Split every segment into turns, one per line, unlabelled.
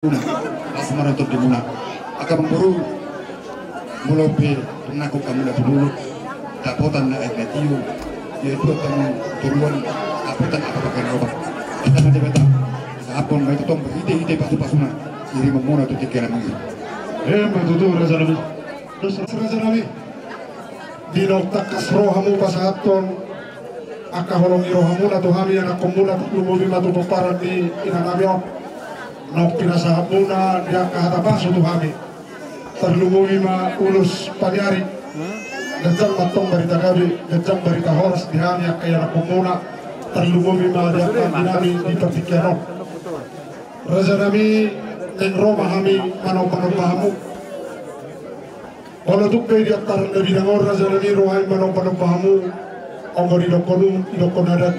Asmara untuk dimulai akan memburu mulobe menakut kamu dah dulu dapotan na eknetiu yaitu tentang turuan aputan apa pakai obat kita nanti beta sapon baik tong ide pasu-pasuna jadi memona tu tiga nama ini
betul Razanami terus Razanami di nokta kasro hamu pasaton akahorong irohamu na tuhami anak komuna lumobi matu peparan di inanamion nok pinasahabuna dia kahatapan suatu kami terlumui ma ulus panyari gajang matong barita gabi gajang barita horas dihami kaya komuna terlumui ma dia dinami di pertikianon Razanami neng Roma kami manong pahamu kalau tuh dia taran dari dangor Razanami rohai manong pahamu ongori idokon adat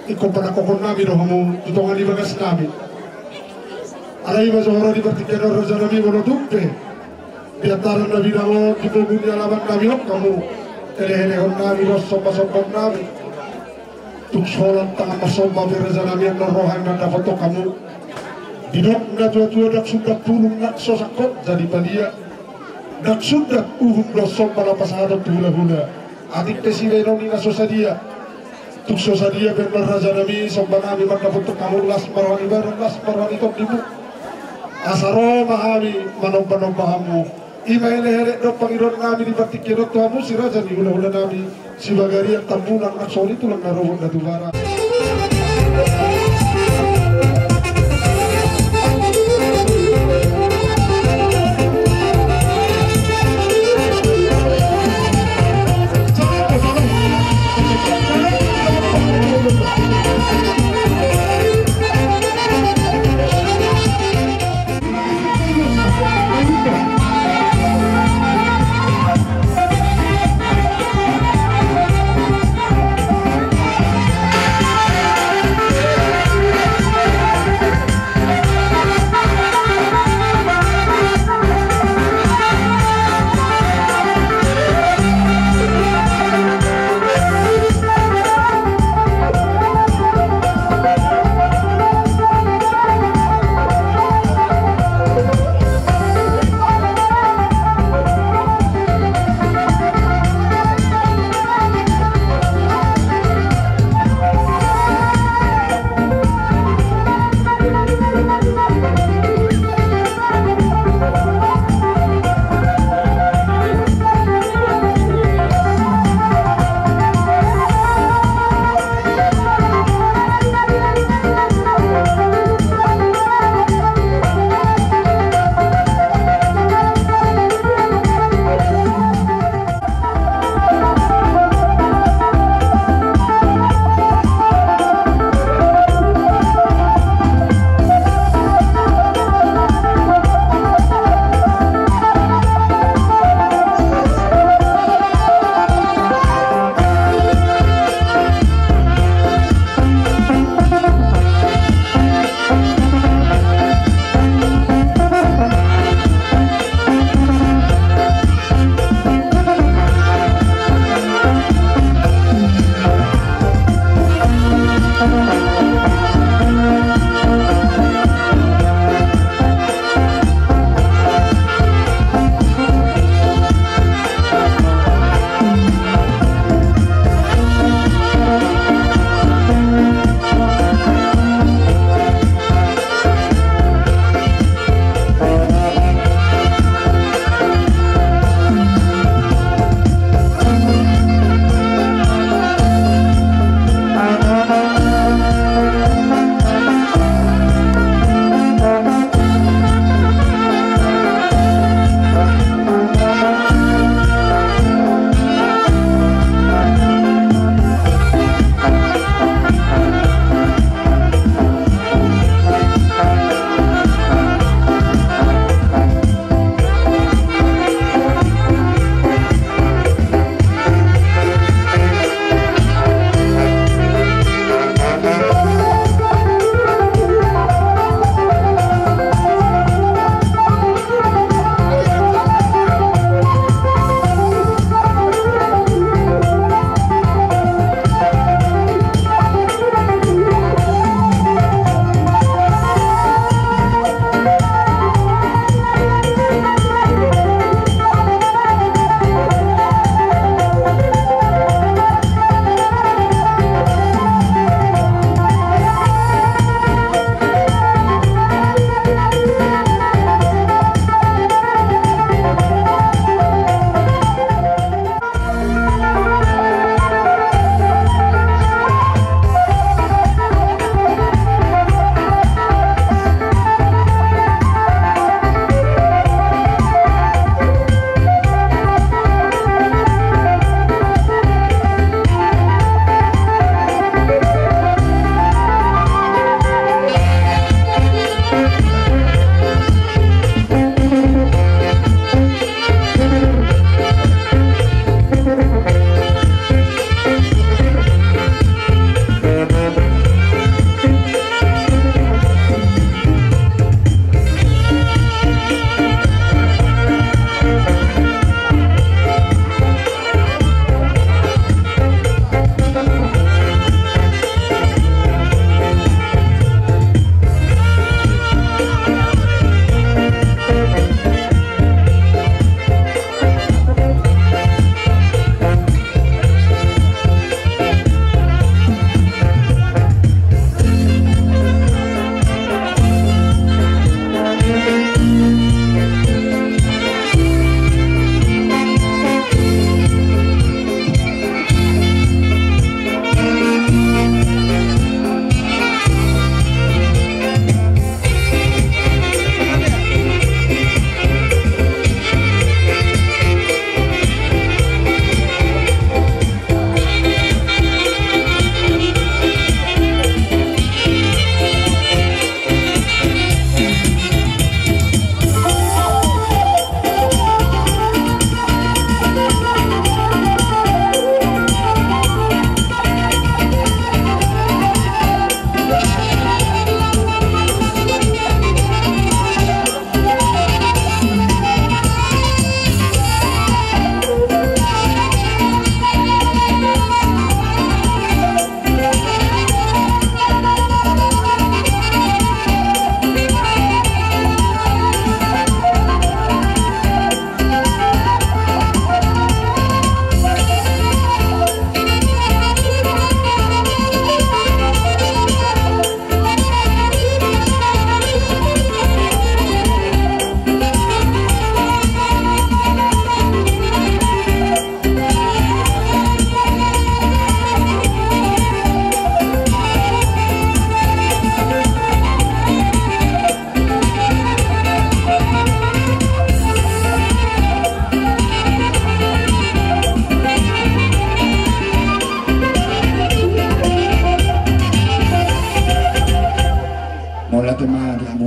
ikon panakokon nami rohamu tutongan di bagas kami Alai mazohora di pertikian Razanami monotupe di antara nabi namo di punya laban nabi kamu hele-hele nabi sopa nabi tuk sholat tangan masomba di Razanami yang rohan nanda foto kamu didok nggak tua dak sudah pulung nak sosakot jadi palia dak sudah do somba lapas ada hula adik tesile noni na sosadia tuk sosadia benar Razanami somba nabi nanda foto kamu las marwani bareng las marwani top dibu asaro mahami manom pahamu imaile hele do pangiron nami di batikiro tuamu si Razani hula nami si bagari yang tambunan aksoli tulang narohon na tubara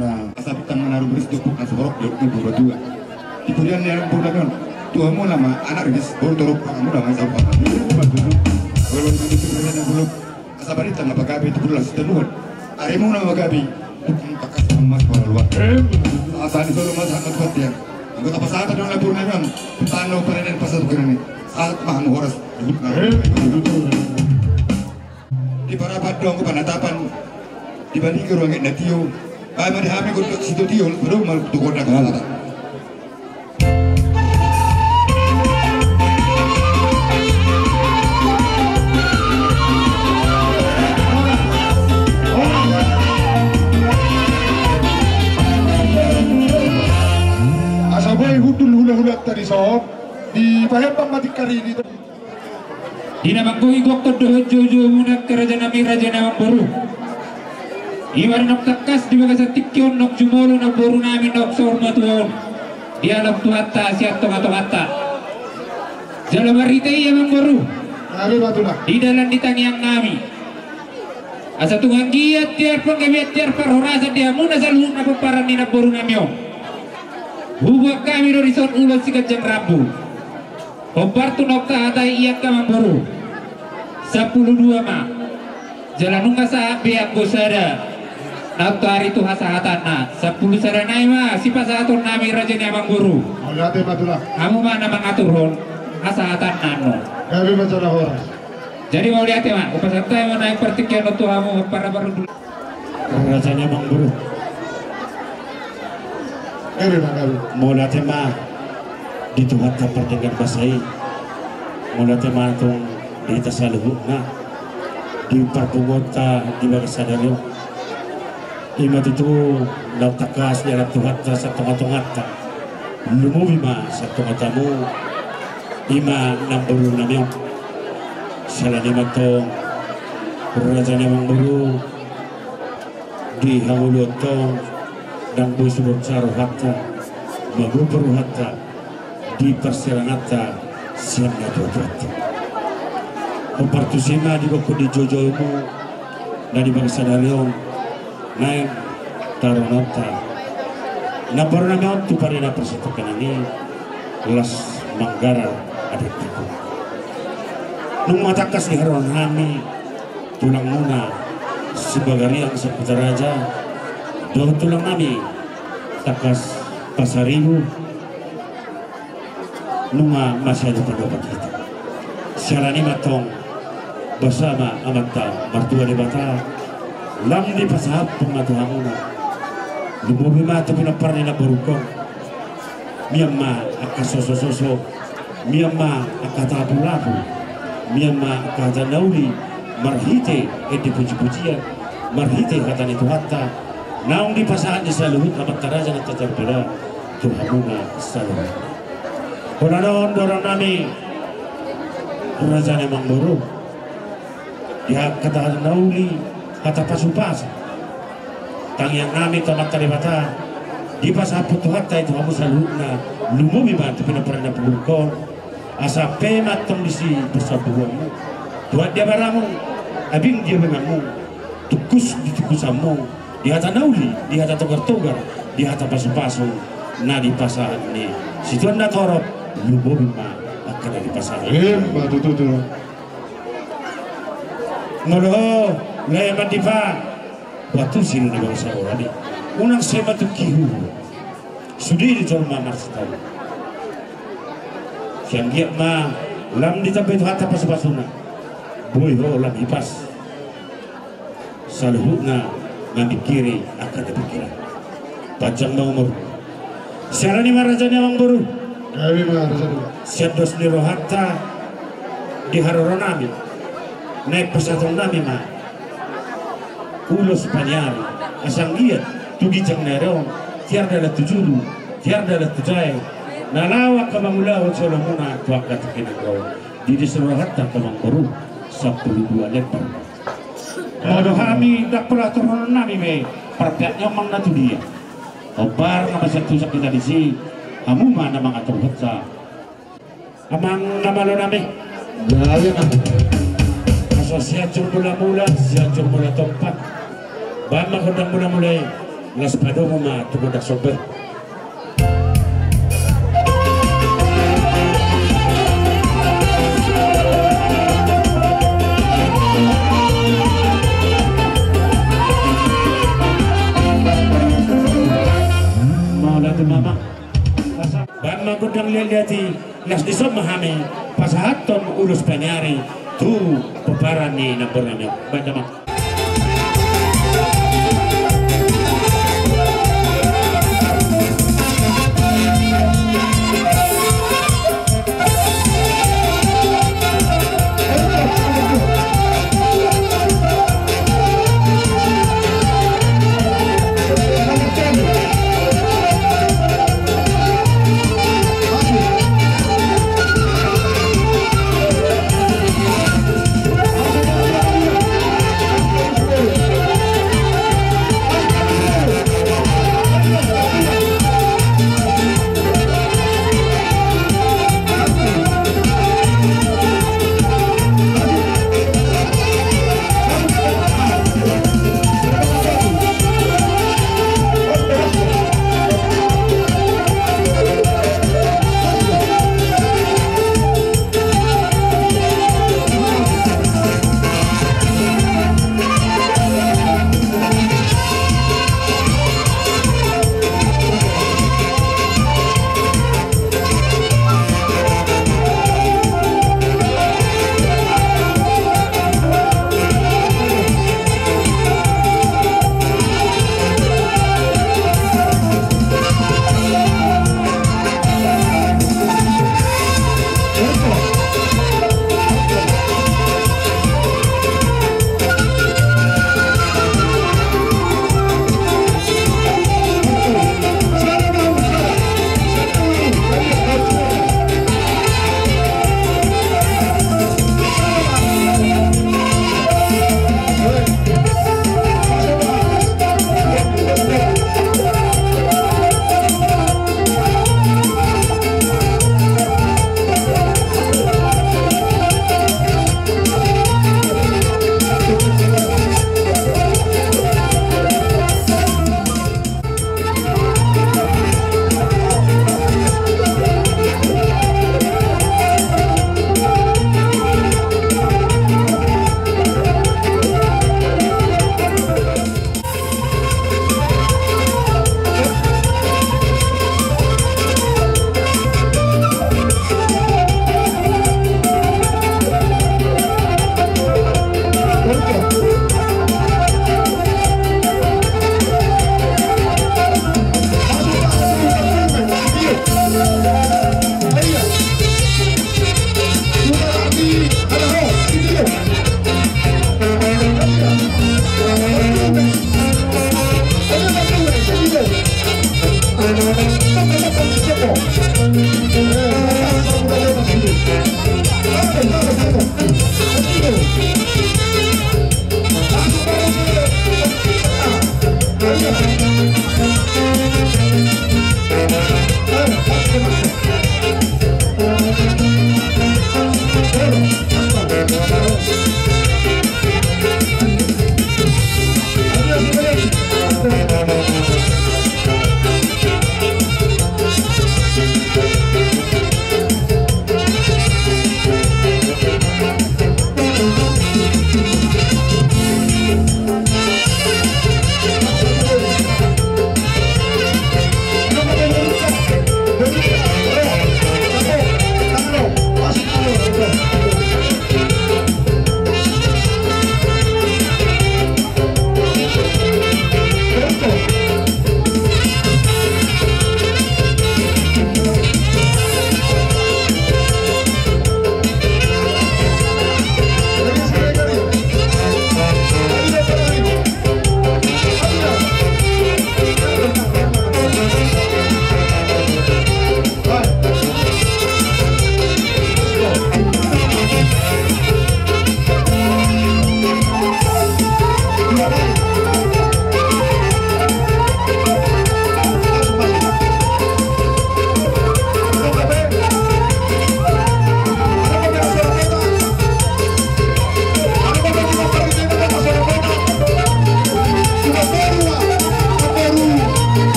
na asabit ang naruh beris dupuk na suborok yuk ni buru juga. Kemudian yang bukan tuamu lama anak ris baru turuk kamu lama sama papa. Belum itu kemudian belum asabarit ang napagabi itu bulan seteluan. Arimu na magabi tukang pakas emas para luar. Asan itu rumah sangat kuat ya. Anggota pasar dong lapor na yon. Tano perenen pasar begini. Saat maham horas. Di para badong ko panatapan dibanding ke ruang natio. Ay madihami ko situ tio baru mal tukod na kalata.
Asabay hudul hula-hula tadi sob di pahempang mati kari di
Dina magkuhigok to doon jojo muna kerajaan nami raja namang boru. Iwan nok takas di baga sa tikyon nok jumolo na boru namin nok sa urma tuon. Di alam tuhatta siya tonga-tongata. Jalamarita iya mang boru.
Nabi batula.
Di dalam ditangiang nami. Asa tungang giat tiar panggabiat tiar parhorasan dia muna sa luhuk na paparan ni na boru namyo. Hubak kami do risot ulos sikat jang rabu. Kompartu nokta atai iat kamang boru 12 ma jalan nunga sa biak gosada nokta hari tu hasahatana 10 sada naima si pasaton nami raja ni amang boru
Nabi batula.
kamu mana mangaturhon hasahatan nano
Nabi batula horas.
jadi mau lihat ya mak upasantai mau naik pertikaian untuk kamu para baru dulu
raja ni amang boru
Nabi Nabi.
mau lihat mah di Tuhan kapar dengan basai mula tema tong di tasaluhuk na di parpungota di bagasadalo imat itu laut takas di alam Tuhan ta sa tonga-tongata lumuwi ma sa tongatamu ima namburu namyo sala ni matong raja ni mangburu di hangulotong dan busubot sa ruhata maguburu hatta di persiranata siamnya tuat-tuat. Kompartusima di koko di jojomu dan di bangsa dalion naik taronota. Nabar namun tu parina persatukan ini las manggara adik aku. Nung matakas di haruan kami tulang muna sebagai yang seputar raja. Doh tulang kami takas pasaribu. Nunga masih ada pendapat kita. Sialani matong bersama amata mertua di bata lam di pasahap pengatuhamuna lumubi mata pinaparni na barukong miyama akasosososo miyama akatabulabu miyama akatanauli marhite edi puji-pujian marhite kata itu hatta naung di pasahan di saluhut amat taraja na tatarpala tuhamuna saluhut. Konanon dorang nami raja namang boru ya kata nauli kata pasupas tangiang nami tamat taribata di pasaput hatta itu kamu saluna lumumi bantu pernah pelukon asa pemat tong disi persabuanmu buat dia baramu abing dia mengamu tukus di tukusamu di hata nauli di hata togar-togar di hata pasu-pasu na di pasahan ni situan na torop lumobi ma akan di pasahan
Batu tutu.
Ngolo laya mandipa batu sini di bangsa orang ni unang sema tu kihu sudi di colma marsitaw siang dia ma lam di tabi tu hata pas-pasuna boy ho lam hipas saluhuna ngambil kiri akan dipikiran panjang umur siaran ni marajanya mang baru
Nabi marajanya
siap dos ni rohatta di haroronami naik pesatong nami ma ulos panyari asang giat tugi jang nerong tiar dalat tujulu tiar dalat tujay nalawak kamangulawat sa lamuna tuwak katikin ang gawa di disrohatta kamang baru 12 lepar kalau kami dak peraturan nami me perpiaknya mang natu dia obar nama satu kita di sini kamu mana mang atur hatsa amang namalo nami
Nabi
asosiasyon mula-mula siasyon mula tempat bama kodang mula-mulai las padoma tubuh dak sober. Mama ban magudang lihat-lihati las disom mahame pasahaton ulus panyari tu peparan ni nampurnami bandama.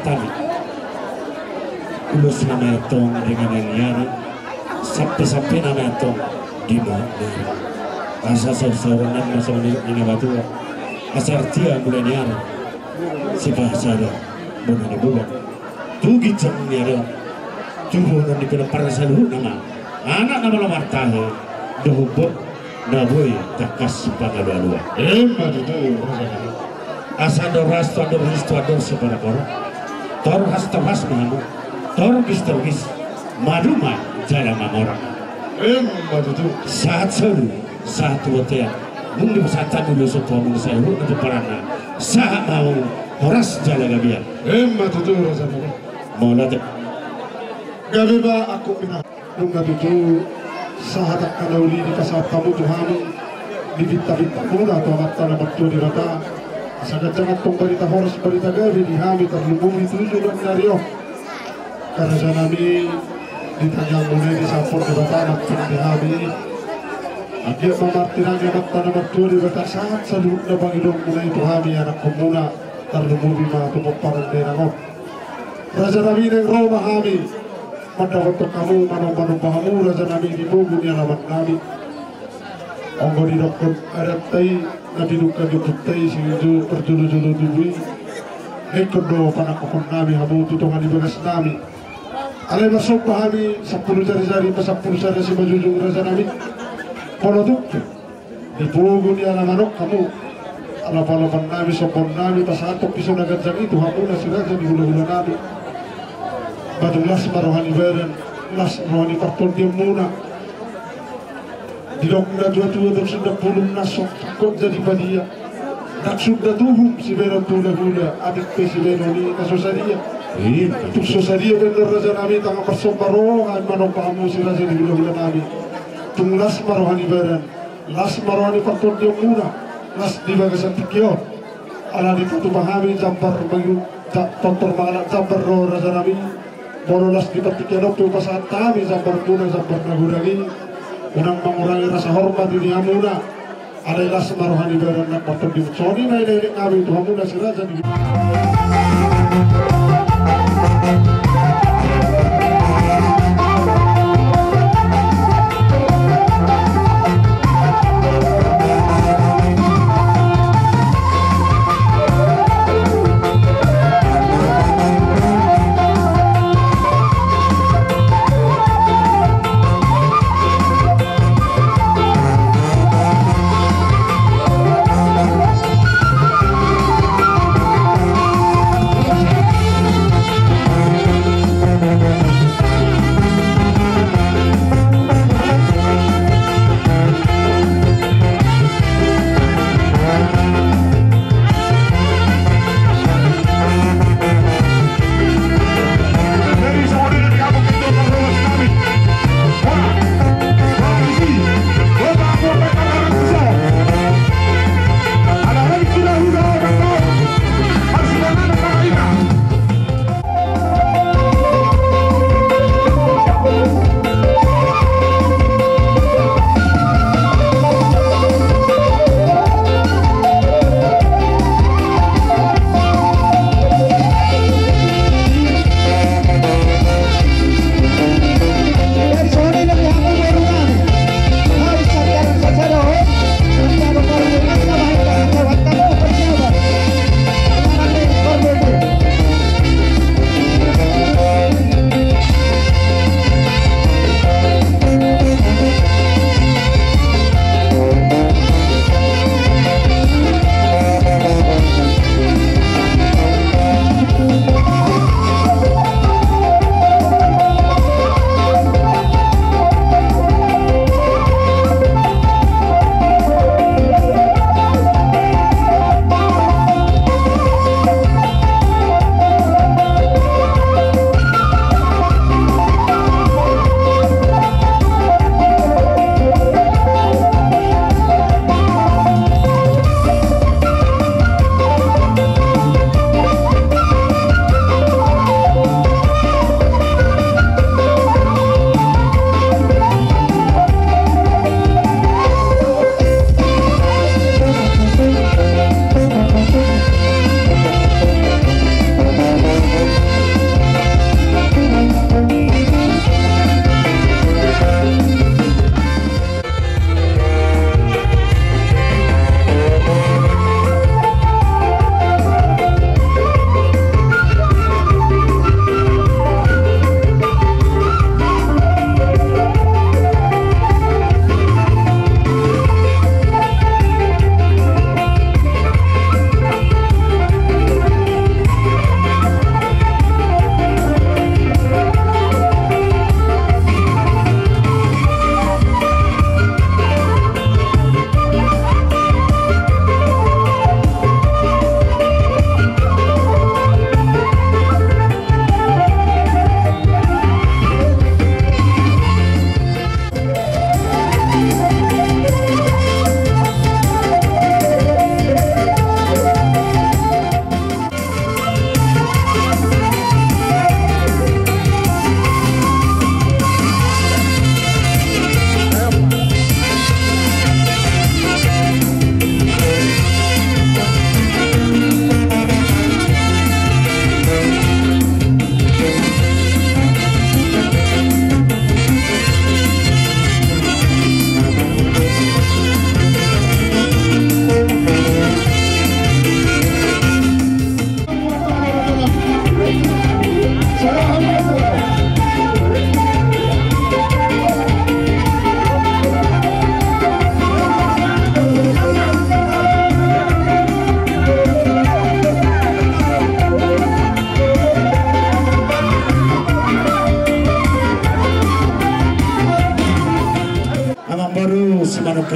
tali ulus nama etong dengan yang sampai nama etong di mana asa seorang masalah ini batu asar tia mulai niar si bahasa ada bukan dibuat tu gicang niar tubuh nanti kena parasal nama anak nama lamar tahu dohubot naboy takas pangadua
betul
asa doras tu ador sepada orang tor has mahamu tor gis maduma jalan orang
betul
saat seru saat waktu mungkin saat dulu sopo mungkin saya untuk parana saat mau horas jalan gabia
betul rasanya
mau nanti
gabi ba aku minah nung itu saat kanauli di kasat kamu Tuhan di bita-bita mula atau mata na bakto di rata asagat jangan tong berita horas berita gabi di hami terlumumi tujuh dan dario karena janami ditanyang mulai di sapor di rata makin di hami akhir mamartiran yang mata na bakto di rata saat salud na bangilong mulai itu hami anak komuna terlumumi ma tumok parang denangon Raja Nabi ng Roma hami Madagot kamu manong pahamu Raja Nabi di bugu ni alamat Nabi Onggo di dokter adatay nabinuka di putay sinjo perjulu-julu duwi Ekodo panakokon Nabi hamu tutungan di bagas Nabi Alay masok pahami 10 jari-jari pa 10 jari si majujung Raja Nabi Poloduk di bugu ni alamanok kamu Alapalapan Nabi sopon Nabi pasatok piso nagadzang itu hamu na si Raja di hula-hula Nabi Badung las marohani beren las rohani parpol dia muna dilok na dua dok sudah pulung nasok kok jadi badia nak sudah tuhum si beren tu hula adik pe si beren ni kasosaria tu sosaria bener Raja Nabi tanga persoparo ay manong pahamu si Raja di hula Nabi tung las marohani beren las marohani parpol dia muna las di bagasan tikyo ala di patu pahami jampar bayu tontor manganak jampar ro Raja Nabi Borolas di petikan waktu pasat kami sambar puna sambar nagurangi unang mengurangi rasa hormat di hamuna adalah semaruhani badan nak patut diuconi na ini kami itu hamuna si Raja di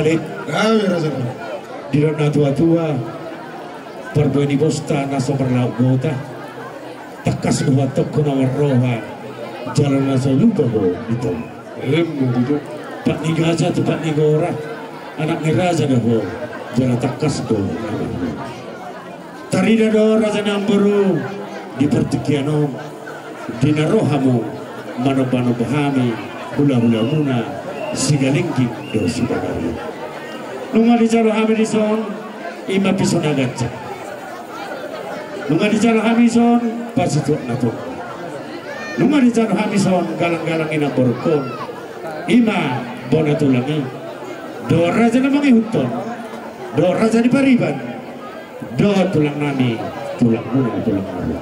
Khalid
Kami Raja Nabi.
di na tua-tua perbuani bosta naso berlauk gota takas nuhatok kuna warroha jalan naso lupa ho itu
Itu.
Pak ni raja tu Pak ni gora anak ni raja dah ho jalan takas do tarida do raja namburu di pertikiano di narohamu mano-mano bahami hula-hula muna sigalingki do sibagari nunga di jaro hamidison ima pisona gacha nunga di jaro hamison pasitu nato nunga di jaro hamison galang-galang ina borokon ima bona tulangi do raja namangi huton do raja di pariban do tulang nami tulang muna tulang muna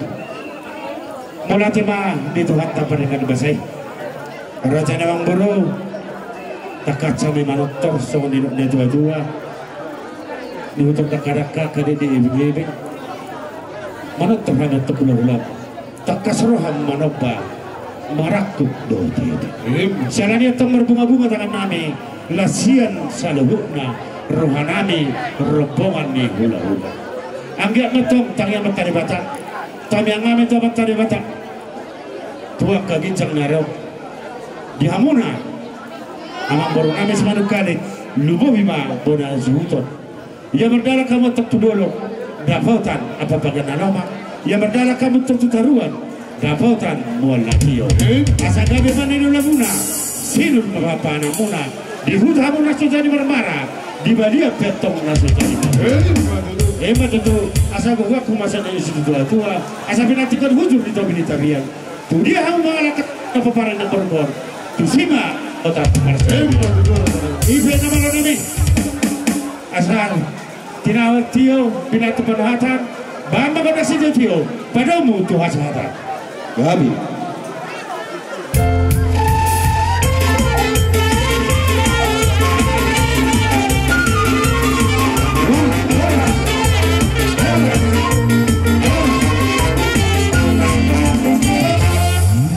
mula tema di Tuhan tanpa dengan dibasai raja nawang buru takat sami manottor so di dua-dua di hutan takaraka kade di ibu-ibu manottor hanya terpulang takas roham manoba marakuk do tiada salani atong berbunga-bunga tangan nami lasian saluhukna rohanami rombongan ni hula-hula anggiat metong tangian matari batak kami yang ngamen to matari batak tua kagincang naro di hamuna amang baru nami semanuk kali lubo bima bona zuhuton ya berdala kamu tertudolo dapautan apa bagan alama ya berdala kamu tertutaruan dapautan mual lakio asa gabe maninu lamuna sinul mapapa anamuna di hut hamuna sujani marmara di badia petong nasu jadi hebat itu asa gua kumasa dari situ tua asa pinatikan hujur di tobi tarian tu dia hamu mengalahkan kepaparan yang berbor tu sima otak marsel ibu nama nami asal tinawat tio pinatu penahatan bamba kata situ tio padamu tu hasahatan gabi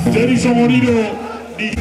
dari Samorido di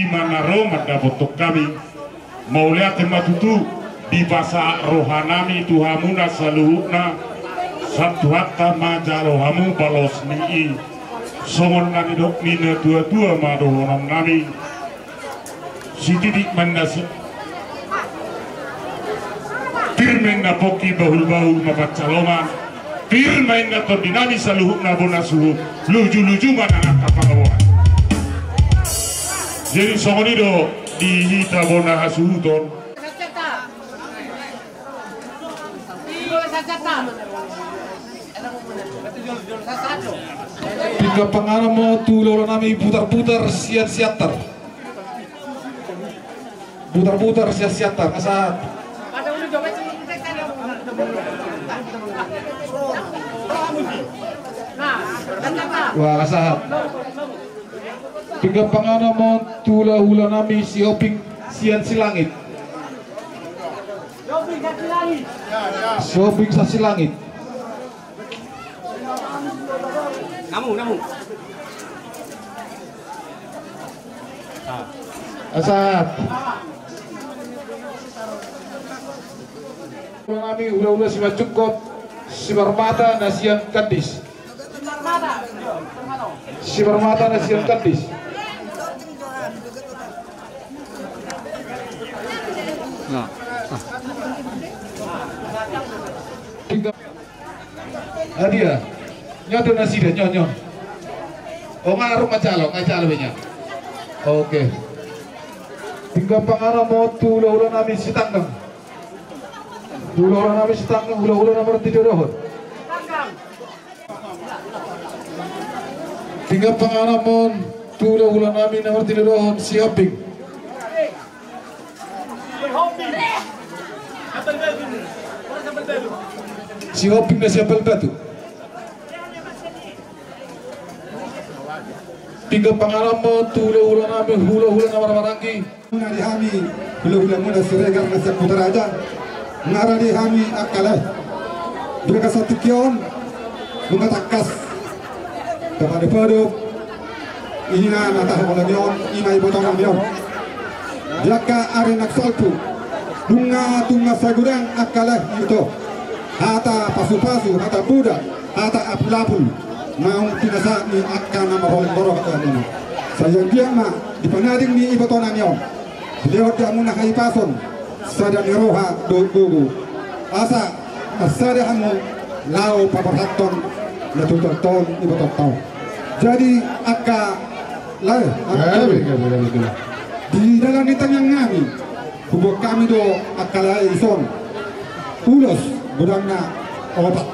imanaro madabotok kami mau lihat matutu di bahasa rohanami tuhamuna saluhukna satuhatta majarohamu balos nii songon nani dok nina dua-dua madohonam nami sitidik mandas firmen na poki bahul-bahul mapacaloman firmen na to dinami saluhukna bonasuhu luju-luju manangat kapagawan jadi songon itu dihita bona hasuhuton
Tiga pengarah mau tulo nami putar-putar siat-siatar. Putar-putar siat-siatar kasat. Wah kasat. Tiga pengarah mau tulo hula nami sioping sian silangit. Sioping sa silangit.
Namu.
Asap. Kami ula-ula si Macukop, si Marmata na siyang Kadis. Si Marmata na siyang Kadis. Adia. Nyodo nasi deh, nyonya. Oh ngaruh ngacalo benya. Oke. Tiga pengarah mau tulo-ulo nami si tanggang. Tulo-ulo nami si tanggang, ulo-ulo nomor 3 dohon. Tiga pengarah mau tulo-ulo nami nomor 3 dohon si Hoping. Si Hoping na si Apel Batu. Tiga pengarah mau tulo-ulo nami hula-hula nomor marangi.
Nari hami hula-hula muda Siregar nasa Kutaraja ngarali hami akalah bila kasatu kion bunga takas kepada produk ini na natah kolonion ina ibu tangan mion jaka are naksalpu bunga sagurang akalah itu hata pasu-pasu hata buda hata apulapul mau pinasa ni akan nama bolong-bolong kata saya dia mah di penading ni ibu tangan mion beliau dia munah kai pason sada niroha dogo asa asada hamu lao paparhaton na tuton ibu tahu jadi aka lai di dalam ditanya ngami kubuk kami do akala ison ulos gudangna obat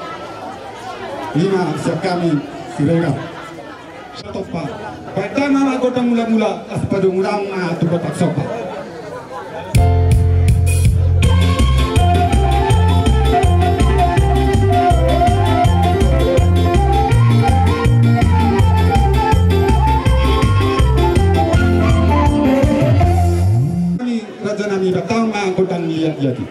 lima siap kami Siregar sopa pertama godang mula-mula aspado mulang tu kotak sopa Raja nami batang godang lihat jadi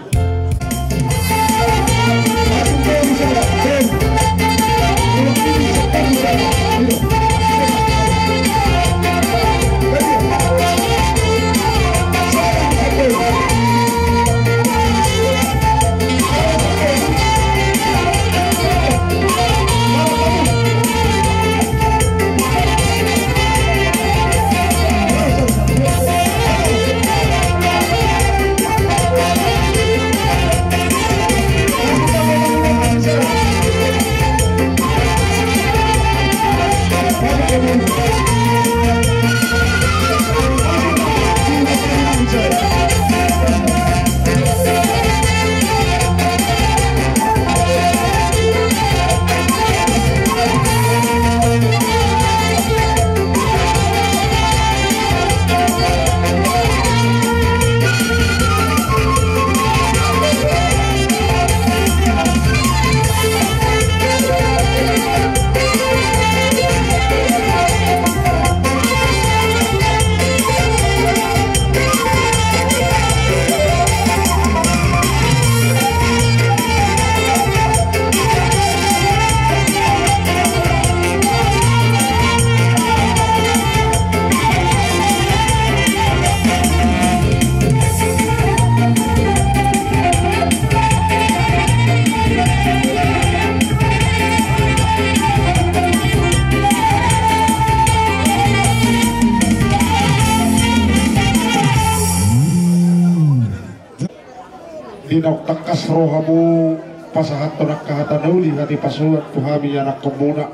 dinok takas rohamu pasahat tonak kahatan nauli hati pasulat tuhami anak komuna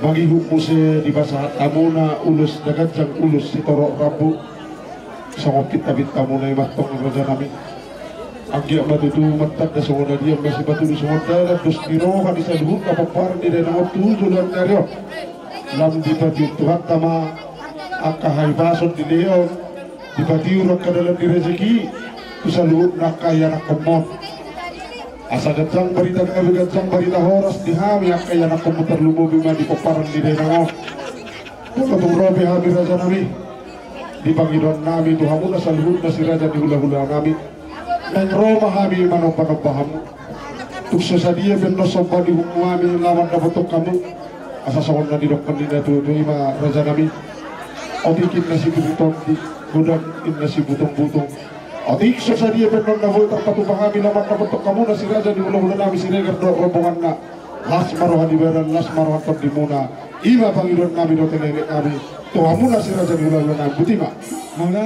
bagi hukmuse di pasahat amuna ulus dagajang ulus si torok rabu sangop kita bitamuna imatong raja nami agya matutu matat na sungod na diyan masih batu di sungod na dus dirohan di saluhut kapapar di denang tujulan naryo lam di pati Tuhan tama akahay bason di leon di pati urak kadalan di rezeki kusaluhut na kaya na komon asa gajang barita kami gajang barita horas di hami akaya na komuter lumubi ma di paparan di denang kung robe hami raja nami di pangidon nami Tuhan na saluhut na si raja di hula-hula nami nang Roma kami manong panabahamu tukso sa dia bendo sompa di hukmami lawan na botok kamu asa sa na di dokter nila tuto ima raja nami otikin na si butong di gudang in na si butong-butong otikso sa dia bendo na voltar patupahami lawan na botok kamu na si raja di hula-hula nami si regar do rombongan na las marohan di beran las marohan top di muna ima pangidon nami do telele kami tuhamu na si raja di hula-hula nami butima mula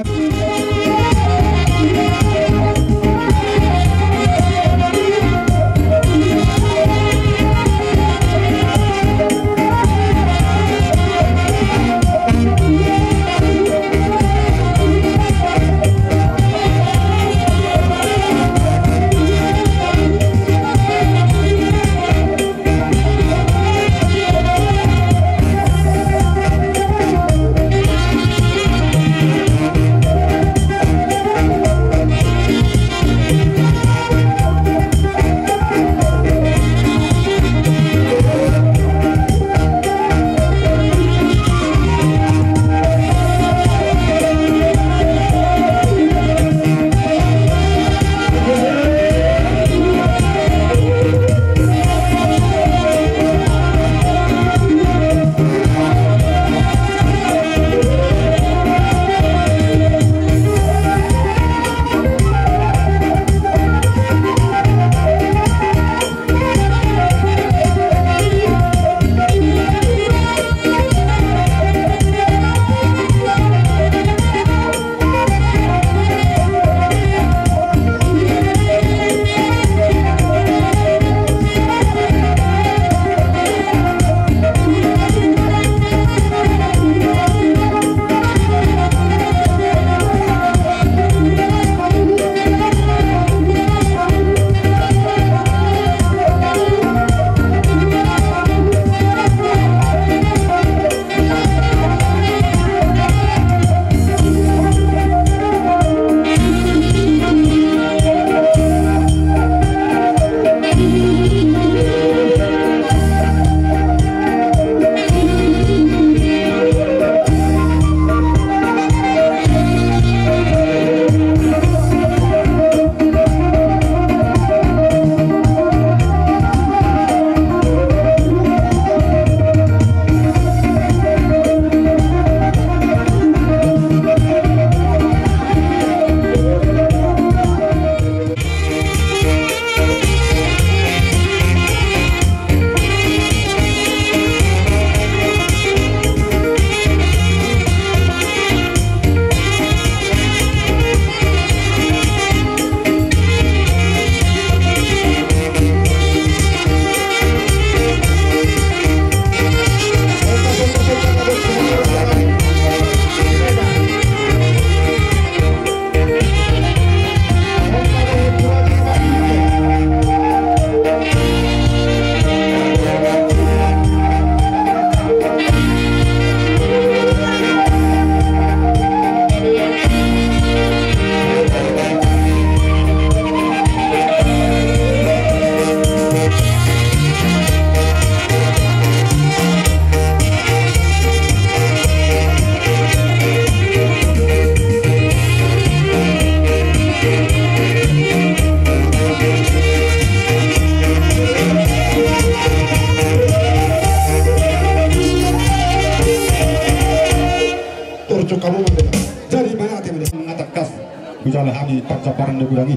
Bujala kami percaparan digurangi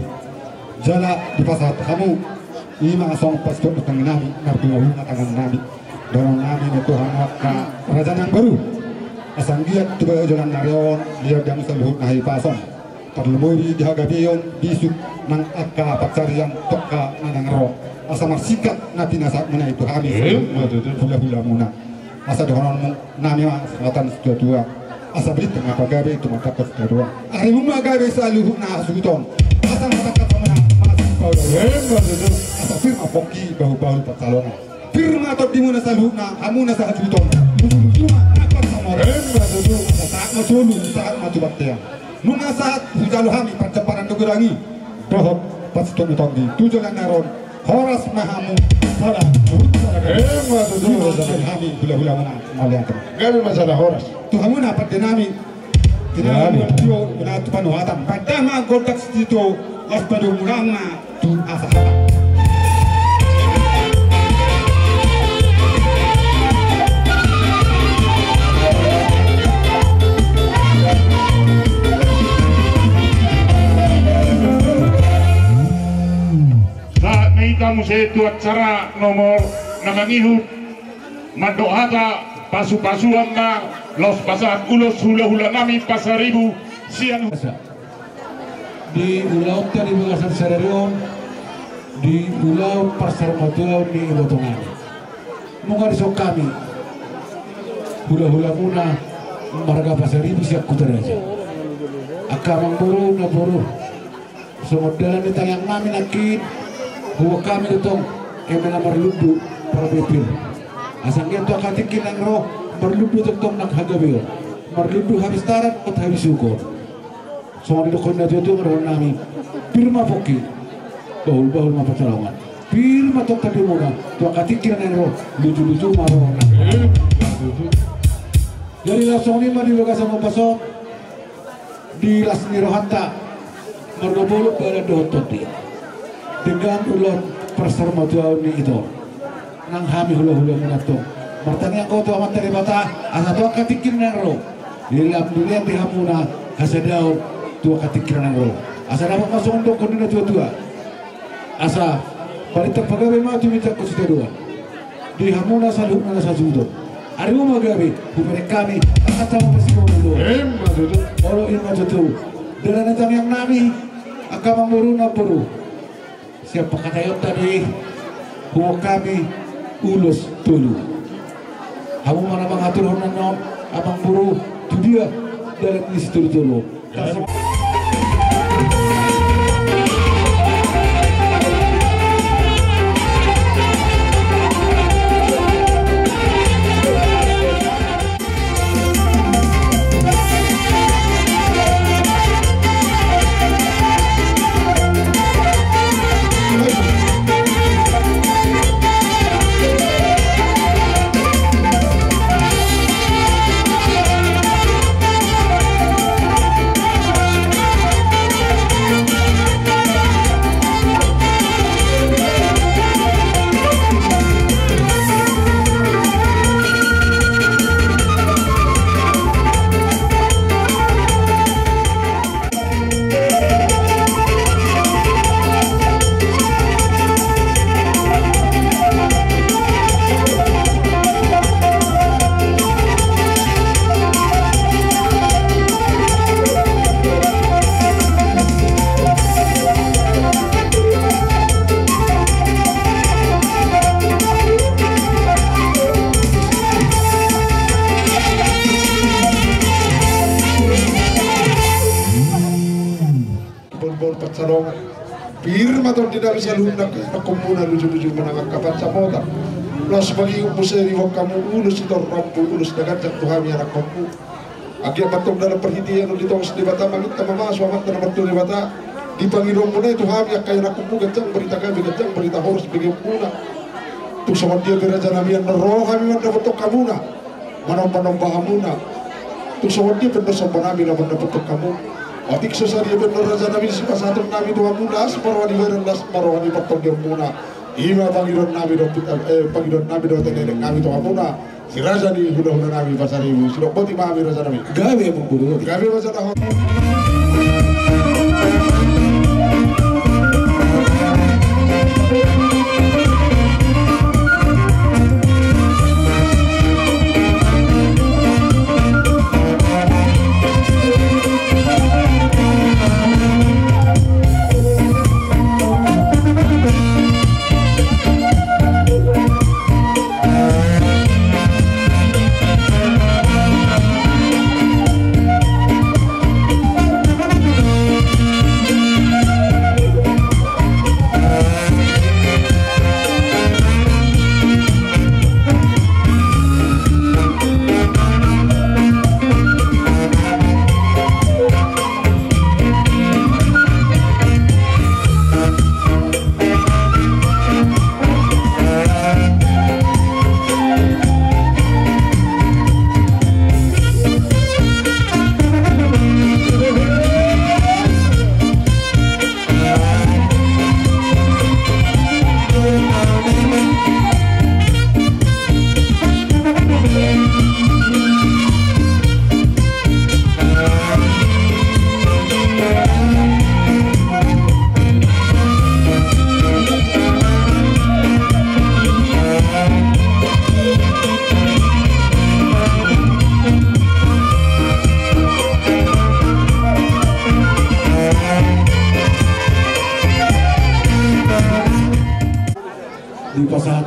jala di pasar kamu ima asong pastor utang nami nartungahu tangan nami dorong nami ne Tuhan ka kerajaan yang baru asang giat tuba jalan narion dia dang saluhut nahi pason terlebih dihagabion bisuk nang aga pacari yang toka nanang ro asa marsikat nabi nasa mena itu habis hula-hula muna asa dohonon nami selatan dua asa beri tengah pagawe itu mata kos dua hari muma gawe selalu na suton asa mata kata mena masih bau asa firma poki bau-bau pacalongan firma top di muna selalu na amuna sa suton cuma apa sama saat maculu saat matu baktian nunga saat hujalu hami perceparan dogerangi dohot pas tong di tujuan naron horas mahamu pada hami hula-hula mana malian
Gabi masalah horas.
Tuhamu dapat dinami tidak dia benar tu panuhatan padahal kontak situ aspadu mulanga tu asahata
kamu setu acara nomor nangangihut madohata pasu-pasuan na los pasat ulos hula-hula nami pasaribu siang
di ulau tadi mengasar Sererion di ulau pasar Matuau di Botongan mungkin sok kami hula-hula muna marga pasaribu siap kuteraja akamang buru na buru semodalan di tayang nami nakit huwa kami itong kaya marludu para bepir asang yan to akatikin ang roh marludu itong naghagabi marludu habis tarat at habis sukor so ang dinukon na ito maroon namin pirma poki bahul-bahul mapatalawan pirma itong tabi muna to akatikin ang roh luju-luju maroon namin jadi langsung ini madiwaga sa mapasok di las nirohanta marlubulog pada dohotot dia dengan ulang pasar Matuau ni itu nang hami hula-hula menato martani ang to amat teribata asa to katikin nang ro dilam dunia dihamuna asa daw to katikin nang ro asa dapat masuk untuk kondina tua-tua asa palita pagawe ma tu minta kusita dua dihamuna saluk na sa judo ari mo magabi bumere kami kata mo pasimo dulu olo ilmu tutu dalan tang yang nami akamang buru na buru siapa katayot tadi huwag kami ulos tulu hamu mana mengatur honan abang buru itu dia dalam isi tulu
Pirma to tidak bisa lunak kumpuna lucu-lucu menangkap kapan samota. Los bagi museri wong kamu ulus itu rampu ulus dagat Tuhan yang kamu. Agia batok dalam perhitian di tong di bata mangit tamama swamat dalam batu di bata dipanggil muna itu Tuhan yang kaya nakumu gajang berita kami gajang berita horus bagi muna. Tu sama dia beraja namian roh kami manda batok kamuna. Manom-manom bahamuna. Tu sama dia benar sama nami manda batok kamu. Atik sesari benar raja nabi si pasatun nabi Tuhan muda separuh di badan das separuh di patong dia muna ima panggilan nabi do panggilan nabi do tenere nabi Tuhan muda si raja ni hula-hula nabi pasari sudah boti mami raja nabi
gawe memburu
gawe raja tahun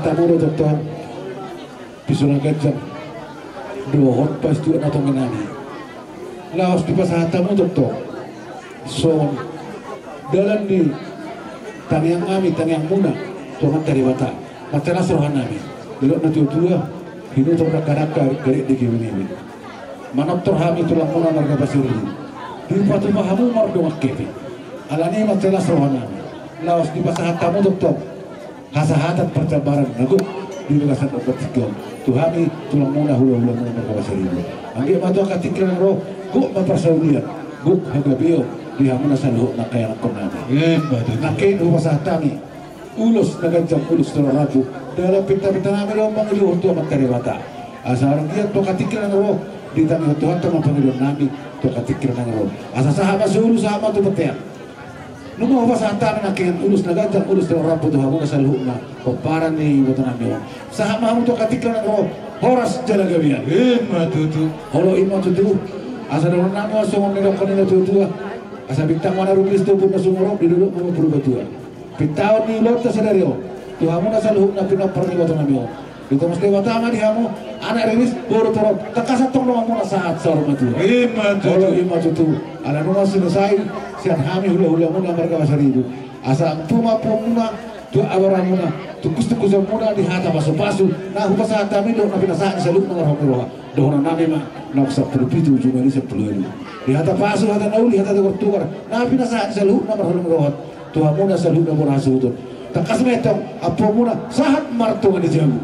tamu doktor Pisuna gajang dua hot pas tu atau menani laos di pasar tamu doktor so dalam di tangiang kami tangiang muna Tuhan dari bata matera suruhan kami dulu nanti dua hidup terkadang garik di kini manap terhami tulang muna marga pasir ini di patu pahamu mardong kepi alani matera suruhan kami laos di pasar tamu doktor kasahatan percabaran nagut di belasan obat sigam tuhami tulang muna hula-hula muna marga pasir ini anggi matu katikiran roh guk mempersaudian guk hagabio di hamuna saluh na kaya ng konami nakin upasah tami ulos nagajang ulos na rabu dalam pinta-pinta namin roh mangiluh to magkaribata asa orang dia to katikiran roh di tami Tuhan to mapangilun namin to katikiran roh asa sahama suulu sahama to petiak nung upasah tami nakin ulos nagajang ulos na rabu to hamuna saluh na paparan ni ibutan namin sahama mo to katikiran roh horas jalagabian matutu holo imatutu asa dalam nama sungguh nilok kanina tutua asa bintang mana rubis tu pun sumurok di dulu mau berubah tua pitau ni lot sadario tuhamu nasa luhuk na pinapar ni batang namiyo dito mas kay batang di hamu anak rewis boro torok takasatong naman mo na saat sa rumah tua holo imatutu ala nung sinasay siyan hami hula-hula mo na marga masarido asa puma muna tu awaran muna tukus-tukus muna di hata paso-paso na hupasa kami do na pinasaan sa loob ng arhong doon na namin naksa perpitu juga ni sa peluang di hata paso hata nauli hata tukar na pinasaan sa loob ng arhong rohat tuha muna sa loob ng murasa utol takas metong apo muna sahat martungan di jago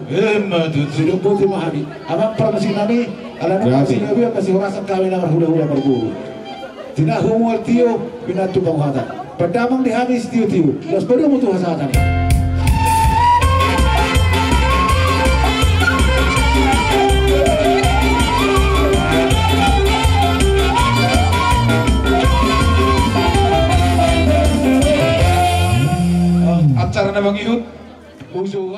sidong buti mahami amang parmasin nami alam mo kasi nabi kasi orasan kami na hula-hula marguru tinahungal tiyo pinatu panghatan padamang di habis tiyo-tiyo los baru mo tuha sa atan
acara na bang ihut? Puso